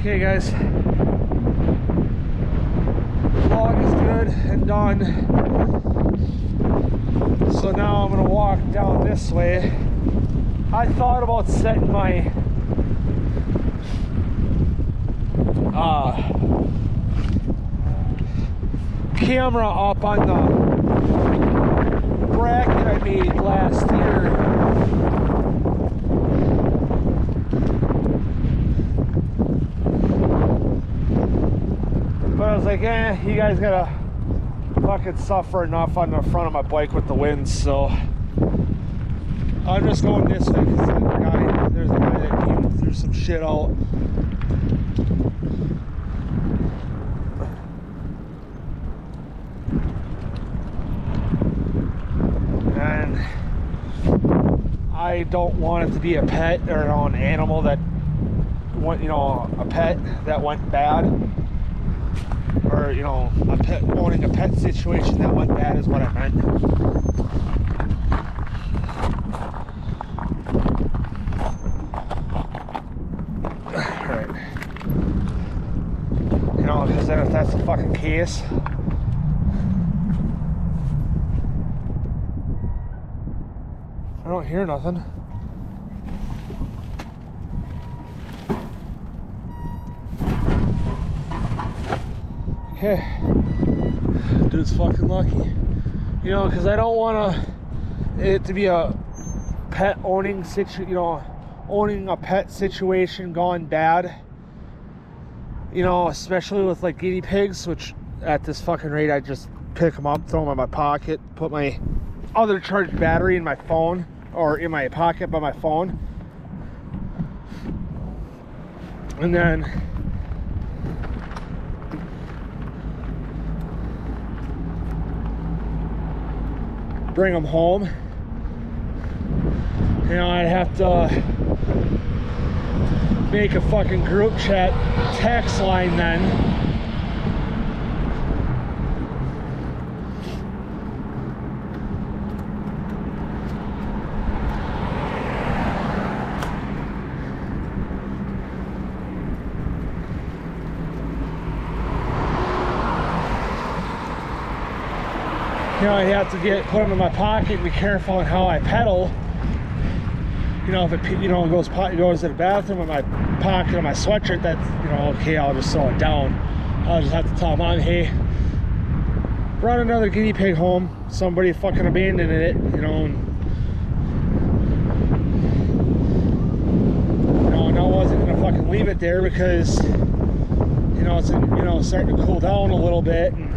Okay guys, vlog is good and done. So now I'm gonna walk down this way. I thought about setting my camera up on the bracket I made last year. But I was like, you guys gotta fucking suffer enough on the front of my bike with the winds, so I'm just going this way because there's a guy that came through some shit out. And I don't want it to be a pet or an animal that went, a pet that went bad. Or, owning a pet situation that went bad is what I meant. Alright. Because then if that's the fucking case, I don't hear nothing. Okay, dude's fucking lucky, because I don't want it to be a pet owning owning a pet situation gone bad, especially with like guinea pigs, which at this fucking rate I just pick them up, throw them in my pocket, put my other charged battery in my phone or in my pocket by my phone, and then bring them home. I'd have to make a fucking group chat text line then. I'd have to put them in my pocket and be careful on how I pedal. If it goes to the bathroom in my pocket of my sweatshirt, that's okay, I'll just slow it down. I'll just have to tell mom, hey, brought another guinea pig home, somebody fucking abandoned it, and I wasn't gonna fucking leave it there because it's starting to cool down a little bit, and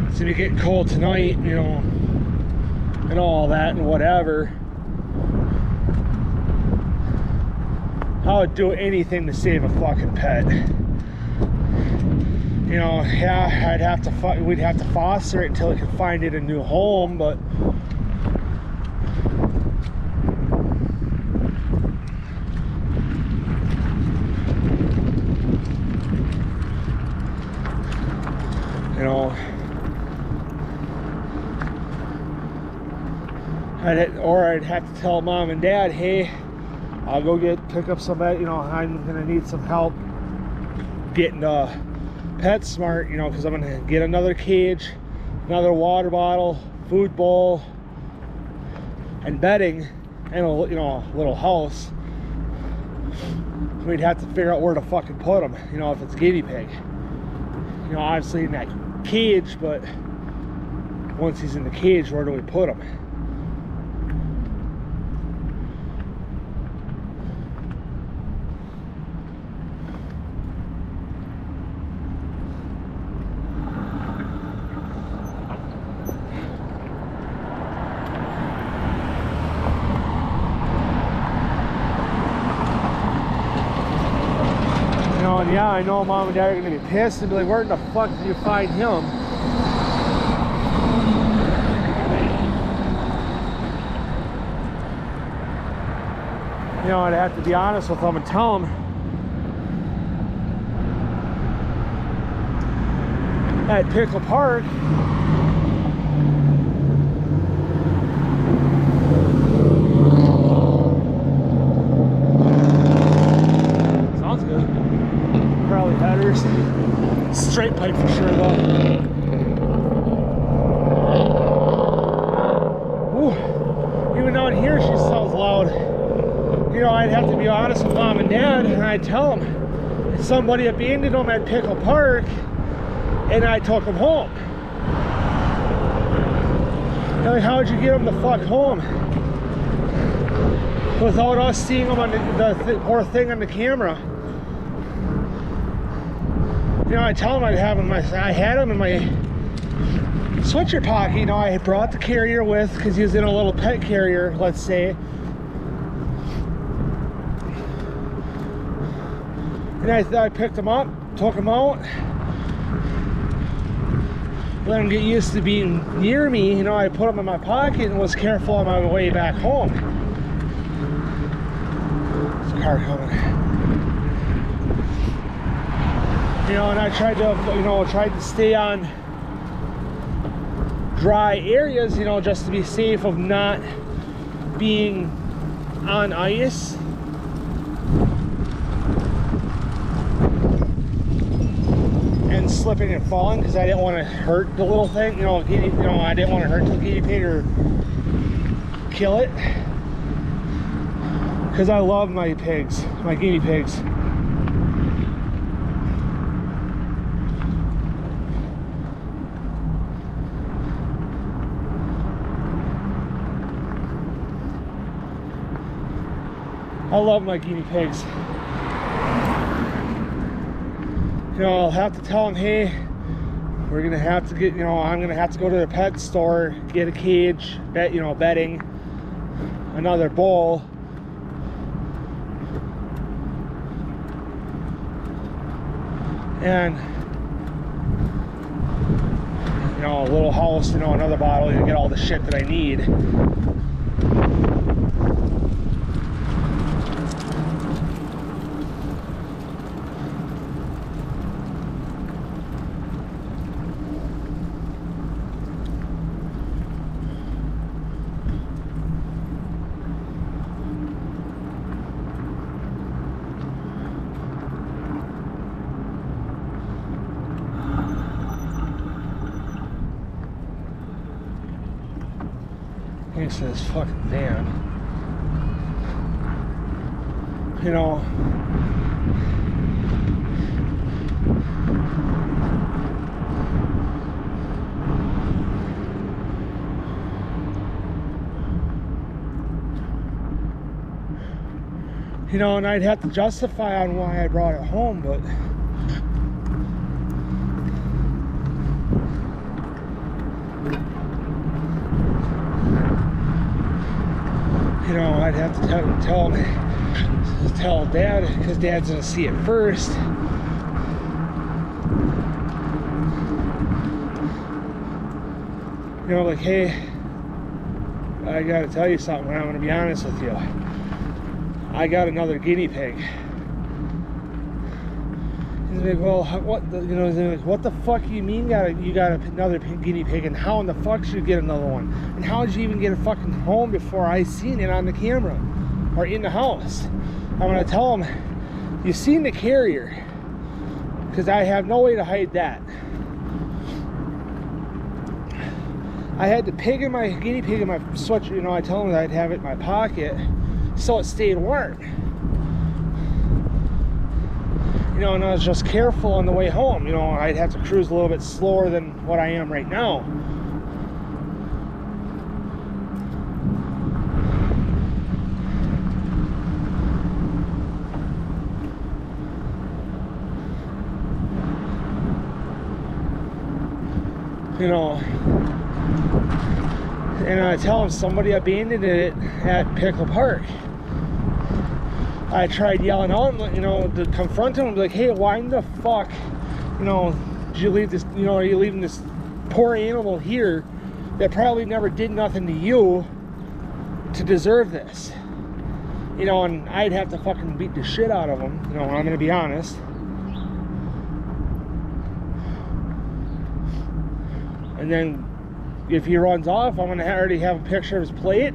it's gonna be getting cold tonight, and all that and whatever. I would do anything to save a fucking pet. I'd have to we'd have to foster it until it could find it a new home, but I'd have to tell mom and dad, hey, I'll go pick up somebody, I'm gonna need some help getting PetSmart, because I'm gonna get another cage, another water bottle, food bowl, and bedding, and a little house. We'd have to figure out where to fucking put them, if it's guinea pig. Obviously in that cage, but once he's in the cage, where do we put him? Yeah, I know mom and dad are gonna be pissed and be like, where in the fuck did you find him? I'd have to be honest with them and tell them at Pickle Park yours. Straight pipe for sure though. Ooh. Even down here she sounds loud. You know, I'd have to be honest with mom and dad, and I'd tell them somebody abandoned them at Pickle Park, and I took them home. Like, how'd you get them the fuck home without us seeing them on the poor thing on the camera? You know, I tell them I had them in my sweatshirt pocket. You know, I brought the carrier with because he was in a little pet carrier, let's say. And I picked them up, took them out, let them get used to being near me. You know, I put them in my pocket and was careful on my way back home. There's a car coming. You know, and I tried to stay on dry areas, you know, just to be safe of not being on ice. And slipping and falling, because I didn't want to hurt the little thing, I didn't want to hurt the guinea pig or kill it, because I love my pigs, my guinea pigs. I love my guinea pigs. You know, I'll have to tell them, hey, we're gonna have to get, I'm gonna have to go to the pet store, get a cage, bedding, another bowl, and a little house, another bottle to get all the shit that I need. Into this fucking van. And I'd have to justify on why I brought it home, but I'd have to tell Dad, because Dad's gonna see it first. Like, hey, I gotta tell you something. I'm gonna be honest with you. I got another guinea pig. He's like, well, what the fuck do you mean you got another guinea pig, and how in the fuck should you get another one? And how did you even get it fucking home before I seen it on the camera or in the house? I'm gonna tell him, you seen the carrier, because I have no way to hide that. I had the guinea pig in my sweatshirt. I tell him that I'd have it in my pocket so it stayed warm. And I was just careful on the way home. I'd have to cruise a little bit slower than what I am right now. And I tell him somebody abandoned it at Pickle Park. I tried yelling out, to confront him, like, hey, why in the fuck, did you leave this, are you leaving this poor animal here that probably never did nothing to you to deserve this? And I'd have to fucking beat the shit out of him, I'm gonna be honest. And then if he runs off, I'm gonna already have a picture of his plate.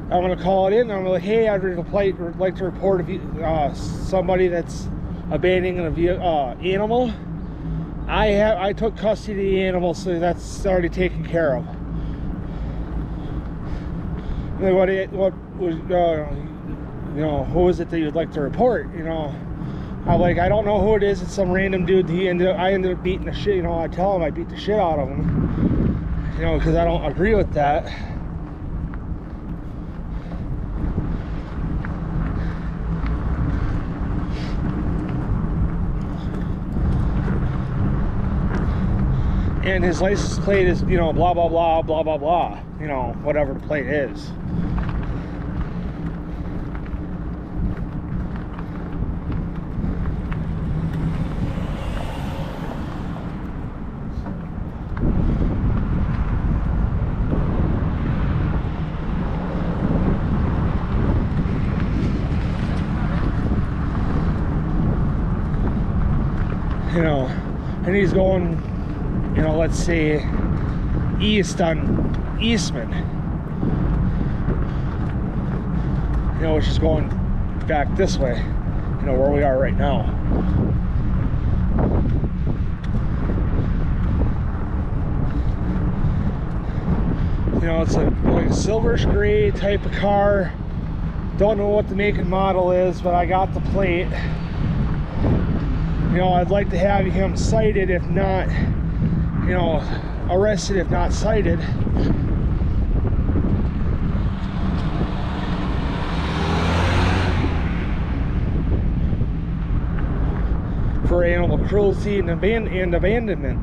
I'm gonna call it in. I'm like, hey, I'd like to report if you, somebody that's abandoning a animal. I took custody of the animal, so that's already taken care of. What was you know, who is it that you'd like to report? You know, I don't know who it is. It's some random dude. I ended up beating the shit. You know, I tell him I beat the shit out of him. You know, because I don't agree with that. And his license plate is, you know, blah blah blah blah blah blah. You know, whatever the plate is. You know, and he's going, you know, let's say east on Eastman, you know, which is going back this way, you know, where we are right now. You know, it's like a silverish gray type of car. Don't know what the make and model is, but I got the plate. You know, I'd like to have him cited, if not, you know, arrested, if not cited. For animal cruelty and abandonment.